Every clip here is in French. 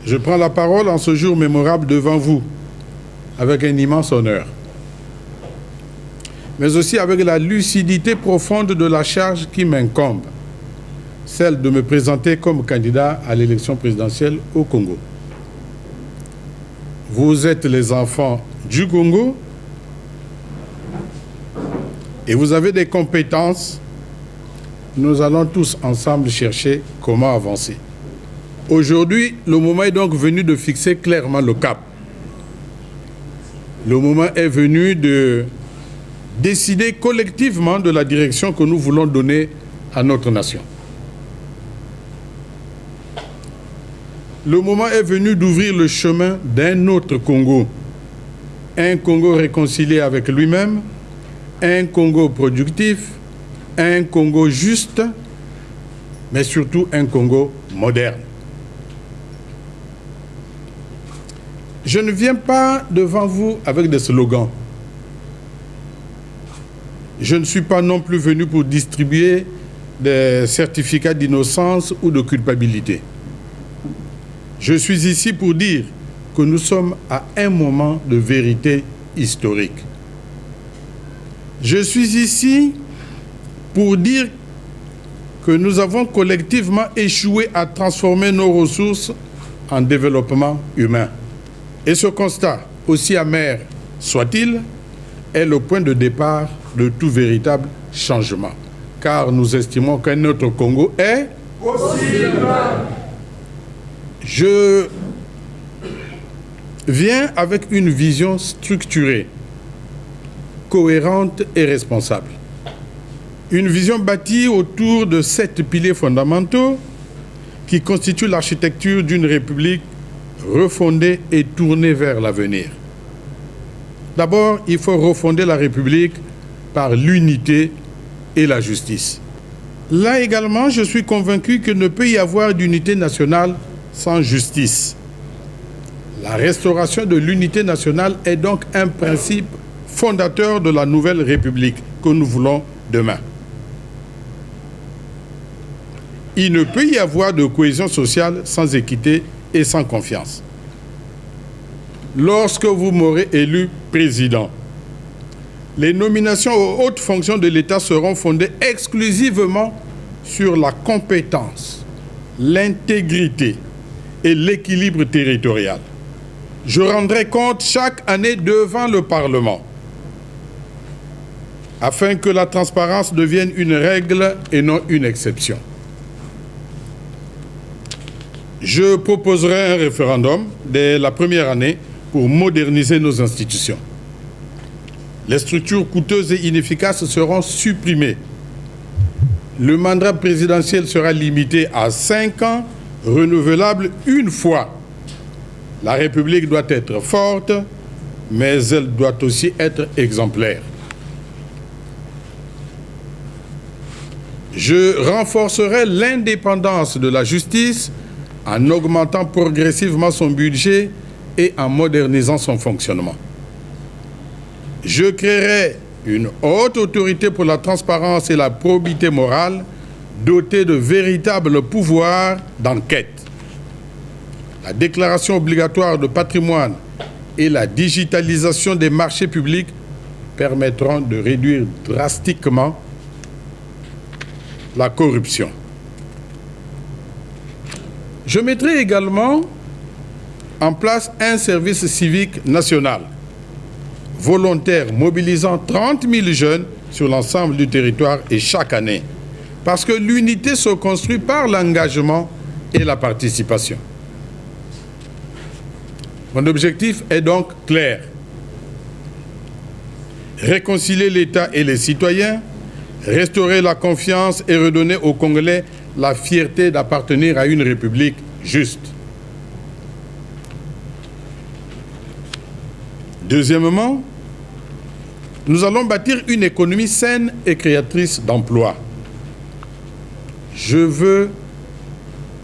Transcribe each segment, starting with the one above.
Je prends la parole en ce jour mémorable devant vous, avec un immense honneur, mais aussi avec la lucidité profonde de la charge qui m'incombe, celle de me présenter comme candidat à l'élection présidentielle au Congo. Vous êtes les enfants du Congo et vous avez des compétences. Nous allons tous ensemble chercher comment avancer. Aujourd'hui, le moment est donc venu de fixer clairement le cap. Le moment est venu de décider collectivement de la direction que nous voulons donner à notre nation. Le moment est venu d'ouvrir le chemin d'un autre Congo. Un Congo réconcilié avec lui-même, un Congo productif, un Congo juste, mais surtout un Congo moderne. Je ne viens pas devant vous avec des slogans. Je ne suis pas non plus venu pour distribuer des certificats d'innocence ou de culpabilité. Je suis ici pour dire que nous sommes à un moment de vérité historique. Je suis ici pour dire que nous avons collectivement échoué à transformer nos ressources en développement humain. Et ce constat, aussi amer soit-il, est le point de départ de tout véritable changement. Car nous estimons qu'un autre Congo est possible. Je viens avec une vision structurée, cohérente et responsable. Une vision bâtie autour de 7 piliers fondamentaux qui constituent l'architecture d'une république refondée et tournée vers l'avenir. D'abord, il faut refonder la République par l'unité et la justice. Là également, je suis convaincu qu'il ne peut y avoir d'unité nationale sans justice. La restauration de l'unité nationale est donc un principe fondateur de la nouvelle République que nous voulons demain. Il ne peut y avoir de cohésion sociale sans équité et sans confiance. Lorsque vous m'aurez élu président, les nominations aux hautes fonctions de l'État seront fondées exclusivement sur la compétence, l'intégrité et l'équilibre territorial. Je rendrai compte chaque année devant le Parlement afin que la transparence devienne une règle et non une exception. Je proposerai un référendum dès la première année pour moderniser nos institutions. Les structures coûteuses et inefficaces seront supprimées. Le mandat présidentiel sera limité à 5 ans, renouvelable une fois. La République doit être forte, mais elle doit aussi être exemplaire. Je renforcerai l'indépendance de la justice en augmentant progressivement son budget et en modernisant son fonctionnement. Je créerai une haute autorité pour la transparence et la probité morale, dotée de véritables pouvoirs d'enquête. La déclaration obligatoire de patrimoine et la digitalisation des marchés publics permettront de réduire drastiquement la corruption. Je mettrai également en place un service civique national, volontaire, mobilisant 30 000 jeunes sur l'ensemble du territoire et chaque année. Parce que l'unité se construit par l'engagement et la participation. Mon objectif est donc clair. Réconcilier l'État et les citoyens, restaurer la confiance et redonner aux Congolais la fierté d'appartenir à une République juste. Deuxièmement, nous allons bâtir une économie saine et créatrice d'emplois. Je veux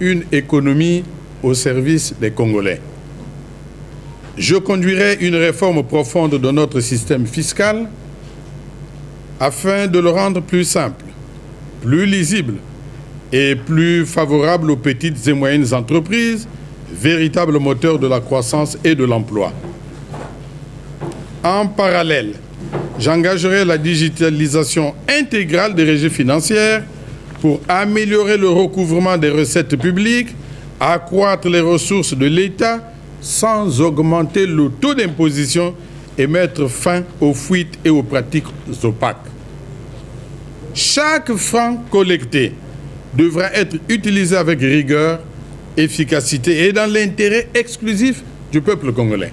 une économie au service des Congolais. Je conduirai une réforme profonde de notre système fiscal afin de le rendre plus simple, plus lisible et plus favorable aux petites et moyennes entreprises, véritable moteur de la croissance et de l'emploi. En parallèle, j'engagerai la digitalisation intégrale des régies financières pour améliorer le recouvrement des recettes publiques, accroître les ressources de l'État sans augmenter le taux d'imposition et mettre fin aux fuites et aux pratiques opaques. Chaque franc collecté devra être utilisé avec rigueur, efficacité et dans l'intérêt exclusif du peuple congolais.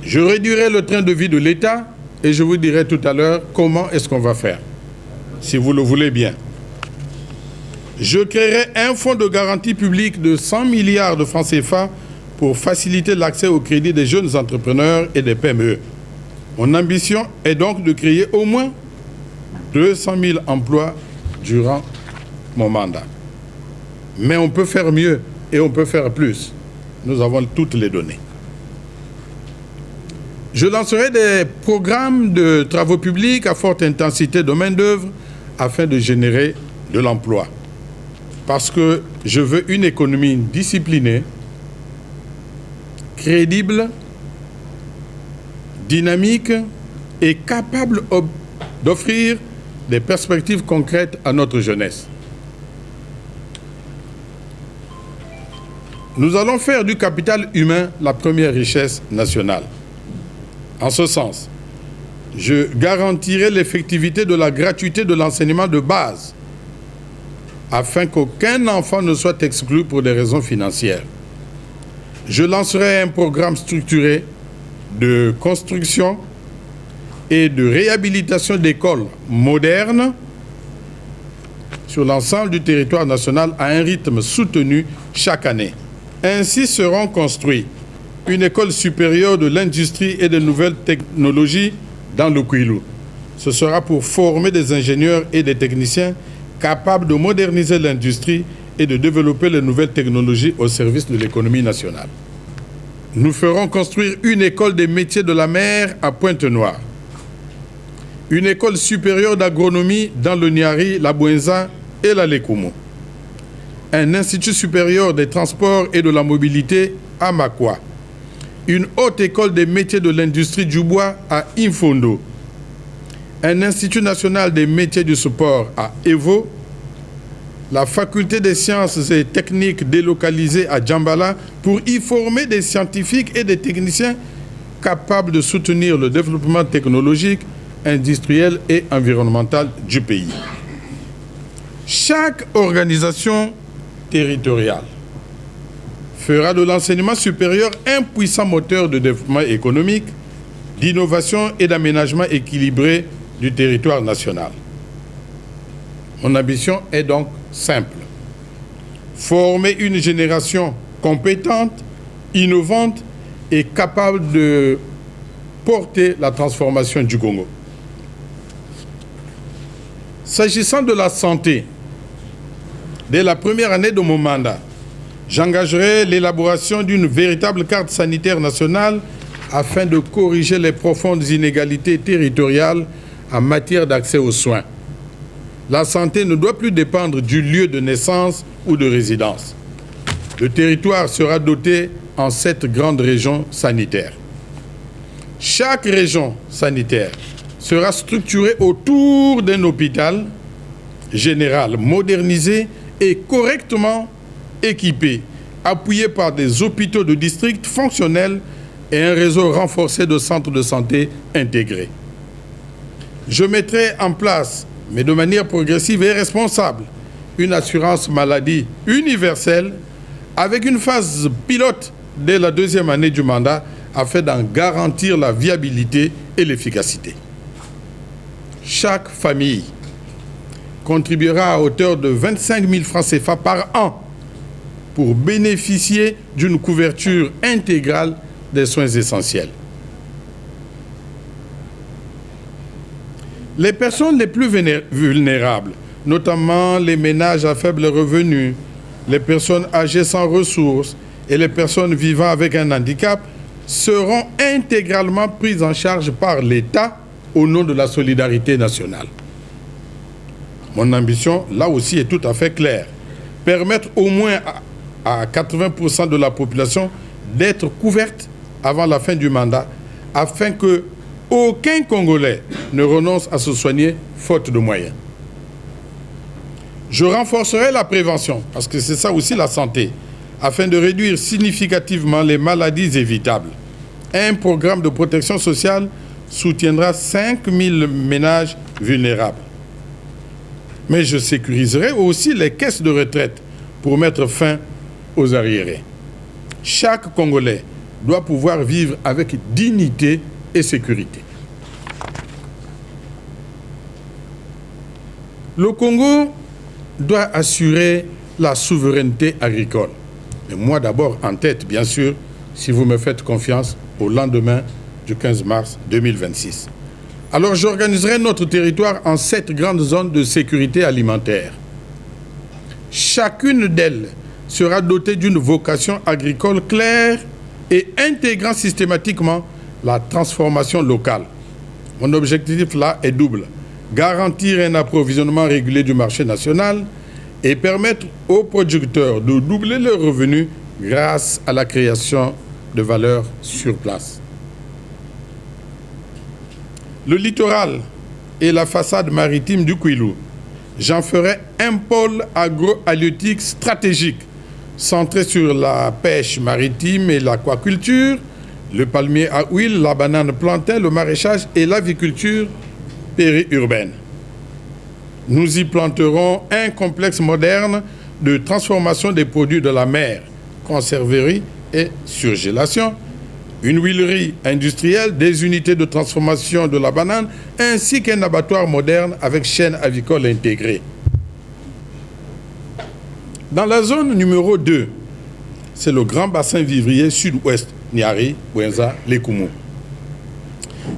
Je réduirai le train de vie de l'État et je vous dirai tout à l'heure comment est-ce qu'on va faire, si vous le voulez bien. Je créerai un fonds de garantie publique de 100 milliards de francs CFA pour faciliter l'accès au crédit des jeunes entrepreneurs et des PME. Mon ambition est donc de créer au moins 200 000 emplois durant mon mandat. Mais on peut faire mieux et on peut faire plus. Nous avons toutes les données. Je lancerai des programmes de travaux publics à forte intensité de main-d'œuvre afin de générer de l'emploi. Parce que je veux une économie disciplinée, crédible, dynamique et capable d'offrir des perspectives concrètes à notre jeunesse. Nous allons faire du capital humain la première richesse nationale. En ce sens, je garantirai l'effectivité de la gratuité de l'enseignement de base afin qu'aucun enfant ne soit exclu pour des raisons financières. Je lancerai un programme structuré de construction et de réhabilitation d'écoles modernes sur l'ensemble du territoire national à un rythme soutenu chaque année. Ainsi seront construits une école supérieure de l'industrie et des nouvelles technologies dans le Kwilu. Ce sera pour former des ingénieurs et des techniciens capables de moderniser l'industrie et de développer les nouvelles technologies au service de l'économie nationale. Nous ferons construire une école des métiers de la mer à Pointe-Noire, une école supérieure d'agronomie dans le Niari, la Bouenza et la Lekumo, un institut supérieur des transports et de la mobilité à Makwa, une haute école des métiers de l'industrie du bois à Infondo, un institut national des métiers du support à Evo, la faculté des sciences et techniques délocalisée à Djambala pour y former des scientifiques et des techniciens capables de soutenir le développement technologique, industriel et environnemental du pays. Chaque organisation territoriale fera de l'enseignement supérieur un puissant moteur de développement économique, d'innovation et d'aménagement équilibré du territoire national. Mon ambition est donc simple. Former une génération compétente, innovante et capable de porter la transformation du Congo. S'agissant de la santé, dès la première année de mon mandat, j'engagerai l'élaboration d'une véritable carte sanitaire nationale afin de corriger les profondes inégalités territoriales en matière d'accès aux soins. La santé ne doit plus dépendre du lieu de naissance ou de résidence. Le territoire sera doté en 7 grandes régions sanitaires. Chaque région sanitaire sera structurée autour d'un hôpital général modernisé et correctement équipé, appuyé par des hôpitaux de district fonctionnels et un réseau renforcé de centres de santé intégrés. Je mettrai en place, mais de manière progressive et responsable, une assurance maladie universelle avec une phase pilote dès la 2e année du mandat afin d'en garantir la viabilité et l'efficacité. Chaque famille contribuera à hauteur de 25 000 francs CFA par an pour bénéficier d'une couverture intégrale des soins essentiels. Les personnes les plus vulnérables, notamment les ménages à faible revenu, les personnes âgées sans ressources et les personnes vivant avec un handicap, seront intégralement prises en charge par l'État au nom de la solidarité nationale. Mon ambition, là aussi, est tout à fait claire. permettre au moins à 80% de la population d'être couverte avant la fin du mandat, afin que aucun Congolais ne renonce à se soigner faute de moyens. Je renforcerai la prévention, parce que c'est ça aussi la santé, afin de réduire significativement les maladies évitables. Un programme de protection sociale soutiendra 5 000 ménages vulnérables. Mais je sécuriserai aussi les caisses de retraite pour mettre fin aux arriérés. Chaque Congolais doit pouvoir vivre avec dignité et sécurité. Le Congo doit assurer la souveraineté agricole. Et moi d'abord en tête, bien sûr, si vous me faites confiance, au lendemain du 15 mars 2026. Alors j'organiserai notre territoire en 7 grandes zones de sécurité alimentaire. Chacune d'elles sera dotée d'une vocation agricole claire et intégrant systématiquement la transformation locale. Mon objectif là est double: garantir un approvisionnement régulier du marché national et permettre aux producteurs de doubler leurs revenus grâce à la création de valeur sur place. Le littoral et la façade maritime du Kwilu, j'en ferai un pôle agrohalieutique stratégique centré sur la pêche maritime et l'aquaculture, le palmier à huile, la banane plantain, le maraîchage et l'aviculture périurbaine. Nous y planterons un complexe moderne de transformation des produits de la mer, conserverie et surgélation, une huilerie industrielle, des unités de transformation de la banane, ainsi qu'un abattoir moderne avec chaîne avicole intégrée. Dans la zone numéro 2, c'est le grand bassin vivrier sud-ouest, Niari, Bouenza, Lekumu.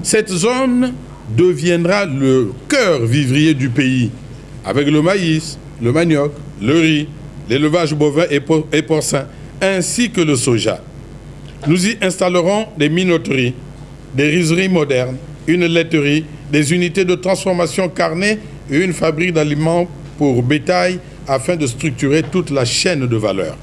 Cette zone deviendra le cœur vivrier du pays, avec le maïs, le manioc, le riz, l'élevage bovin et porcin, ainsi que le soja. Nous y installerons des minoteries, des rizeries modernes, une laiterie, des unités de transformation carnée et une fabrique d'aliments pour bétail afin de structurer toute la chaîne de valeur.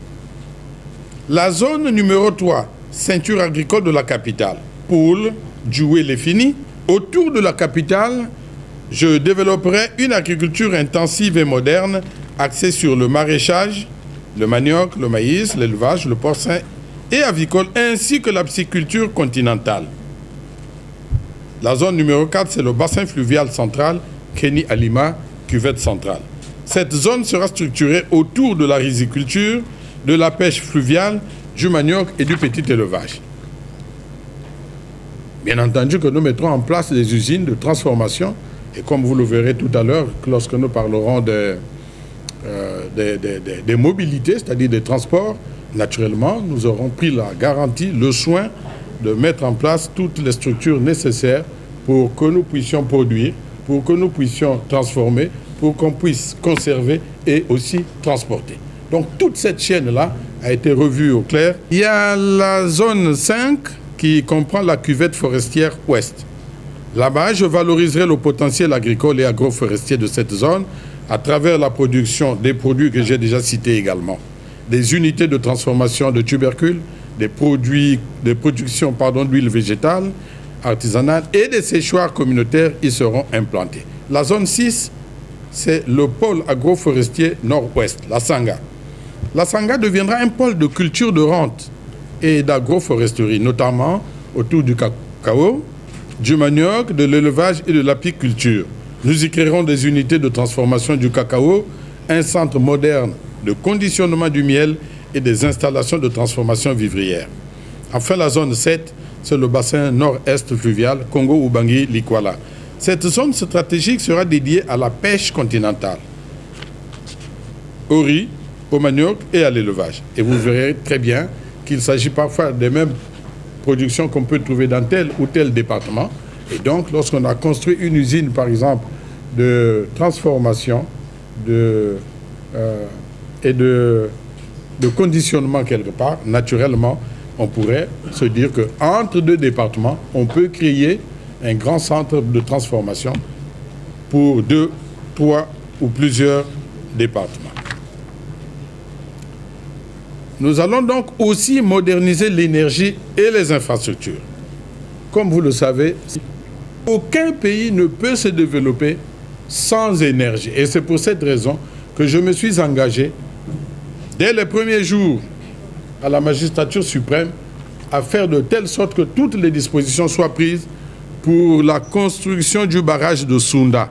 La zone numéro 3, ceinture agricole de la capitale. Poul, Djoué, les Fini. Autour de la capitale, je développerai une agriculture intensive et moderne axée sur le maraîchage, le manioc, le maïs, l'élevage, le porcin et avicole, ainsi que la pisciculture continentale. La zone numéro 4, c'est le bassin fluvial central, Kéni-Alima, cuvette centrale. Cette zone sera structurée autour de la riziculture, de la pêche fluviale, du manioc et du petit élevage. Bien entendu que nous mettrons en place des usines de transformation, et comme vous le verrez tout à l'heure, lorsque nous parlerons des mobilités, c'est-à-dire des transports, naturellement, nous aurons pris la garantie, le soin de mettre en place toutes les structures nécessaires pour que nous puissions produire, pour que nous puissions transformer, pour qu'on puisse conserver et aussi transporter. Donc toute cette chaîne-là a été revue au clair. Il y a la zone 5 qui comprend la cuvette forestière ouest. Là-bas, je valoriserai le potentiel agricole et agroforestier de cette zone à travers la production des produits que j'ai déjà cités également. Des unités de transformation de tubercules, des productions d'huile végétale, artisanale et des séchoirs communautaires y seront implantés. La zone 6, c'est le pôle agroforestier nord-ouest, la Sanga. La Sanga deviendra un pôle de culture de rente et d'agroforesterie, notamment autour du cacao, du manioc, de l'élevage et de l'apiculture. Nous y créerons des unités de transformation du cacao, un centre moderne de conditionnement du miel et des installations de transformation vivrière. Enfin, la zone 7, c'est le bassin nord-est fluvial, Congo-Ubangi-Likwala. Cette zone stratégique sera dédiée à la pêche continentale, au riz, au manioc et à l'élevage. Et vous verrez très bien qu'il s'agit parfois des mêmes productions qu'on peut trouver dans tel ou tel département. Et donc, lorsqu'on a construit une usine, par exemple, de transformation et de conditionnement quelque part, naturellement, on pourrait se dire qu'entre deux départements, on peut créer un grand centre de transformation pour 2, 3 ou plusieurs départements. Nous allons donc aussi moderniser l'énergie et les infrastructures. Comme vous le savez, aucun pays ne peut se développer sans énergie. Et c'est pour cette raison que je me suis engagé, dès les premiers jours à la magistrature suprême, à faire de telle sorte que toutes les dispositions soient prises pour la construction du barrage de Sounda.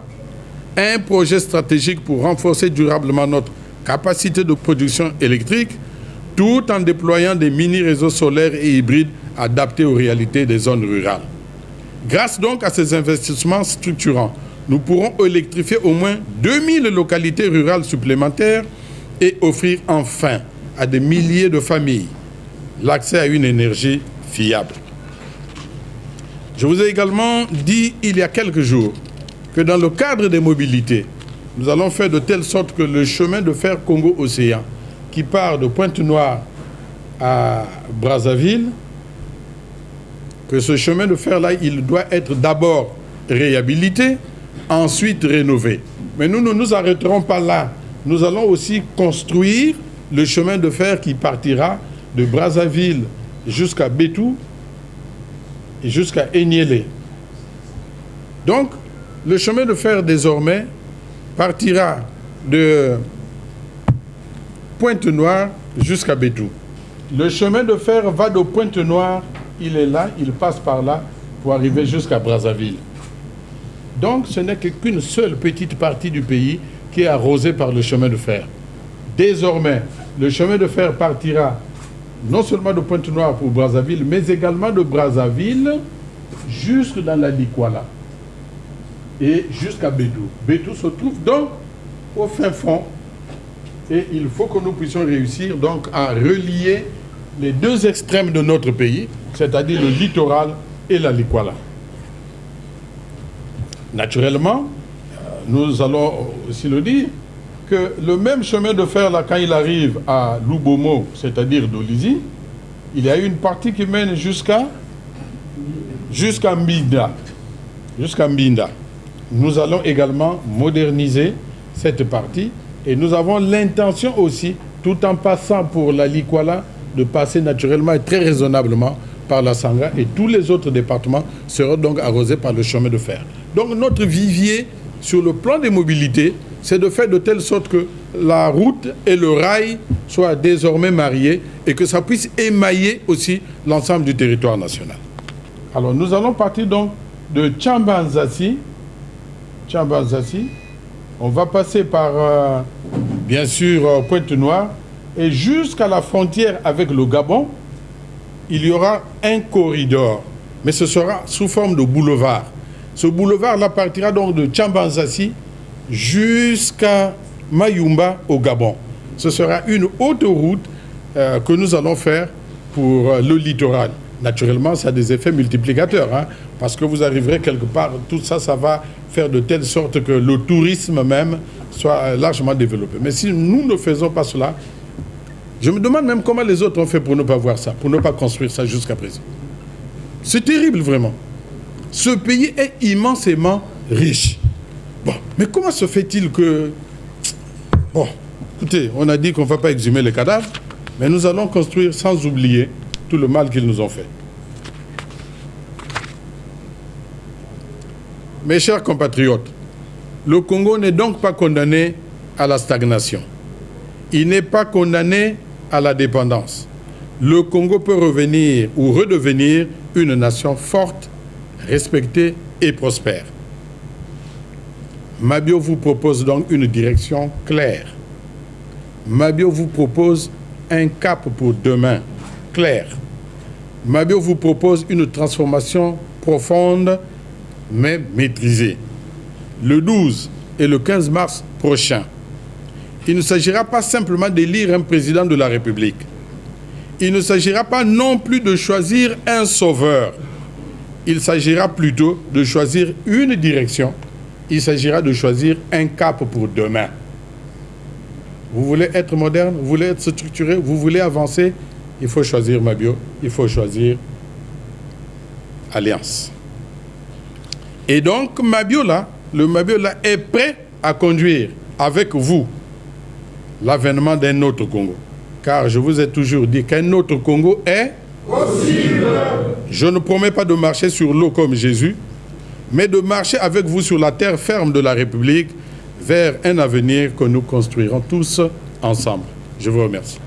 Un projet stratégique pour renforcer durablement notre capacité de production électrique, tout en déployant des mini-réseaux solaires et hybrides adaptés aux réalités des zones rurales. Grâce donc à ces investissements structurants, nous pourrons électrifier au moins 2000 localités rurales supplémentaires et offrir enfin à des milliers de familles l'accès à une énergie fiable. Je vous ai également dit il y a quelques jours que dans le cadre des mobilités, nous allons faire de telle sorte que le chemin de fer Congo-Océan, qui part de Pointe-Noire à Brazzaville, que ce chemin de fer-là, il doit être d'abord réhabilité, ensuite rénové. Mais nous ne nous arrêterons pas là. Nous allons aussi construire le chemin de fer qui partira de Brazzaville jusqu'à Bétou et jusqu'à Enyélé. Donc, le chemin de fer désormais partira de Pointe-Noire jusqu'à Bétou. Le chemin de fer va de Pointe-Noire, il est là, il passe par là pour arriver jusqu'à Brazzaville. Donc, ce n'est qu'une seule petite partie du pays qui est arrosée par le chemin de fer. Désormais, le chemin de fer partira non seulement de Pointe-Noire pour Brazzaville, mais également de Brazzaville jusque dans la Likwala et jusqu'à Bétou. Bétou se trouve donc au fin fond et il faut que nous puissions réussir donc à relier les deux extrêmes de notre pays, c'est-à-dire le littoral et la Likwala. Naturellement, nous allons aussi le dire, que le même chemin de fer, là, quand il arrive à Lubomo, c'est-à-dire Dolizy, il y a une partie qui mène jusqu'à Mbinda. Jusqu'à Mbinda. Nous allons également moderniser cette partie et nous avons l'intention aussi, tout en passant pour la Likwala, de passer naturellement et très raisonnablement par la Sangha et tous les autres départements seront donc arrosés par le chemin de fer. Donc notre vivier sur le plan des mobilités, c'est de faire de telle sorte que la route et le rail soient désormais mariés et que ça puisse émailler aussi l'ensemble du territoire national. Alors nous allons partir donc de Tchambanzassi. On va passer par, bien sûr, Pointe-Noire et jusqu'à la frontière avec le Gabon, il y aura un corridor, mais ce sera sous forme de boulevard. Ce boulevard-là partira donc de Tchambanzassi jusqu'à Mayumba au Gabon. Ce sera une autoroute que nous allons faire pour le littoral. Naturellement, ça a des effets multiplicateurs, hein, parce que vous arriverez quelque part, tout ça, ça va faire de telle sorte que le tourisme même soit largement développé. Mais si nous ne faisons pas cela, je me demande même comment les autres ont fait pour ne pas voir ça, pour ne pas construire ça jusqu'à présent. C'est terrible, vraiment. Ce pays est immensément riche. Bon, mais comment se fait-il que... Bon, écoutez, on a dit qu'on ne va pas exhumer les cadavres, mais nous allons construire sans oublier tout le mal qu'ils nous ont fait. Mes chers compatriotes, le Congo n'est donc pas condamné à la stagnation. Il n'est pas condamné à la dépendance. Le Congo peut revenir ou redevenir une nation forte, respectée et prospère. Mabio vous propose donc une direction claire. Mabio vous propose un cap pour demain clair. Mabio vous propose une transformation profonde mais maîtrisée. Le 12 et le 15 mars prochain, il ne s'agira pas simplement d'élire un président de la République. Il ne s'agira pas non plus de choisir un sauveur. Il s'agira plutôt de choisir une direction. Il s'agira de choisir un cap pour demain. Vous voulez être moderne, vous voulez être structuré, vous voulez avancer, il faut choisir Mabio, il faut choisir Alliance. Et donc Mabio là, le Mabio là est prêt à conduire avec vous l'avènement d'un autre Congo. car je vous ai toujours dit qu'un autre Congo est possible. Je ne promets pas de marcher sur l'eau comme Jésus, mais de marcher avec vous sur la terre ferme de la République vers un avenir que nous construirons tous ensemble. Je vous remercie.